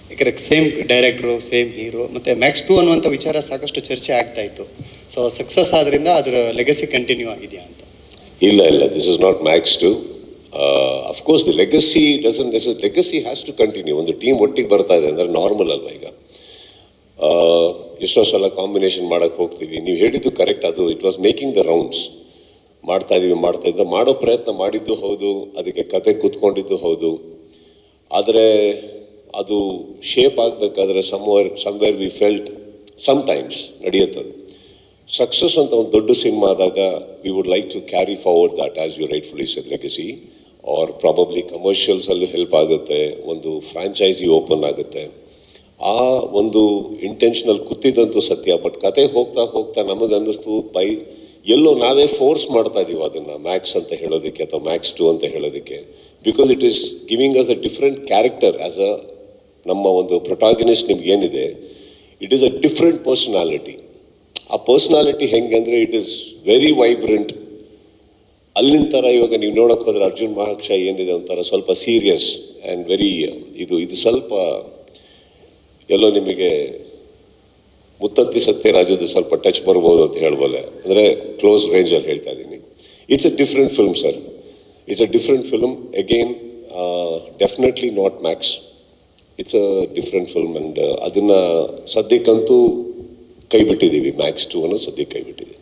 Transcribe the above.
ಯಾಕಂದರೆ ಸೇಮ್ ಡೈರೆಕ್ಟ್ರು, same hero, ಮತ್ತು Max 2 ಅನ್ನುವಂಥ ವಿಚಾರ ಸಾಕಷ್ಟು ಚರ್ಚೆ ಆಗ್ತಾ ಇತ್ತು. ಸೊ ಸಕ್ಸಸ್ ಆದ್ರಿಂದ ಅದರ ಲೆಗಸಿ ಕಂಟಿನ್ಯೂ ಆಗಿದೆಯಾ ಅಂತ? ಇಲ್ಲ, this is not max 2. Of course the legacy doesn't necessary, legacy has to continue. ಒಂದು ಟೀಮ್ ಒಟ್ಟಿಗೆ ಬರ್ತಾ ಇದೆ ಅಂದರೆ ನಾರ್ಮಲ್ ಅಲ್ವಾ. ಈಗ ಎಷ್ಟೋ ಸಲ ಕಾಂಬಿನೇಷನ್ ಮಾಡೋಕ್ಕೆ ಹೋಗ್ತೀವಿ. ನೀವು ಹೇಳಿದ್ದು ಕರೆಕ್ಟ್, ಅದು it was making the rounds. ಮಾಡ್ತಾ ಇದ್ದ ಮಾಡೋ ಪ್ರಯತ್ನ ಮಾಡಿದ್ದು ಹೌದು, ಅದಕ್ಕೆ ಕತೆ ಕೂತ್ಕೊಂಡಿದ್ದು ಹೌದು. ಆದರೆ ಅದು ಶೇಪ್ ಆಗಬೇಕಾದ್ರೆ ಸಮ್ವೇರ್ ವಿ ಫೆಲ್ಟ್ ಸಮ್ಟೈಮ್ಸ್ ನಡೆಯುತ್ತದೆ. ಸಕ್ಸಸ್ ಅಂತ ಒಂದು ದೊಡ್ಡ ಸಿನಿಮಾ ಆದಾಗ we would like to carry forward that as you rightfully said legacy, or probably ಕಮರ್ಷಿಯಲ್ಸಲ್ಲೂ ಹೆಲ್ಪ್ ಆಗುತ್ತೆ, ಒಂದು ಫ್ರಾಂಚೈಸಿ ಓಪನ್ ಆಗುತ್ತೆ. ಆ ಒಂದು ಇಂಟೆನ್ಷನಲ್ ಕೂತಿದ್ದಂತೂ ಸತ್ಯ. ಬಟ್ ಕತೆ ಹೋಗ್ತಾ ನಮಗನ್ನಿಸ್ತು ಎಲ್ಲೋ ನಾವೇ ಫೋರ್ಸ್ ಮಾಡ್ತಾ ಇದೀವಿ ಅದನ್ನು ಮ್ಯಾಕ್ಸ್ ಅಂತ ಹೇಳೋದಕ್ಕೆ ಅಥವಾ ಮ್ಯಾಕ್ಸ್ 2 ಅಂತ ಹೇಳೋದಕ್ಕೆ. Because it is giving us a different character. As a ನಮ್ಮ ಒಂದು ಪ್ರೊಟಾಗನಿಸ್ಟ್ ನಿಮ್ಗೆ ಏನಿದೆ, it is a different personality. ಆ ಪರ್ಸನಾಲಿಟಿ ಹೆಂಗೆ ಅಂದರೆ ಇಟ್ ಈಸ್ ವೆರಿ ವೈಬ್ರೆಂಟ್. ಅಲ್ಲಿನ ಥರ ಇವಾಗ ನೀವು ನೋಡೋಕೆ ಹೋದರೆ ಅರ್ಜುನ್ ಮಹಾಕ್ಷ ಏನಿದೆ ಒಂಥರ ಸ್ವಲ್ಪ ಸೀರಿಯಸ್ ಆ್ಯಂಡ್ ವೆರಿ ಇದು ಸ್ವಲ್ಪ ಎಲ್ಲೋ ನಿಮಗೆ ಮುತ್ತತ್ತಿ ಸತ್ಯರಾಜದು ಸ್ವಲ್ಪ ಟಚ್ ಬರ್ಬೋದು ಅಂತ ಹೇಳ್ಬೋದೆ. ಅಂದರೆ ಕ್ಲೋಸ್ ರೇಂಜಲ್ಲಿ ಹೇಳ್ತಾ ಇದ್ದೀನಿ. It's a different film sir. It's a different film again. Definitely not Max. It's a different film and ಅದನ್ನು ಸದ್ಯಕ್ಕಂತೂ ಕೈ ಬಿಟ್ಟಿದ್ದೀವಿ. ಮ್ಯಾಕ್ಸ್ 2 ಅನ್ನೋ ಸದ್ಯಕ್ಕೆ ಕೈ ಬಿಟ್ಟಿದ್ದೀವಿ.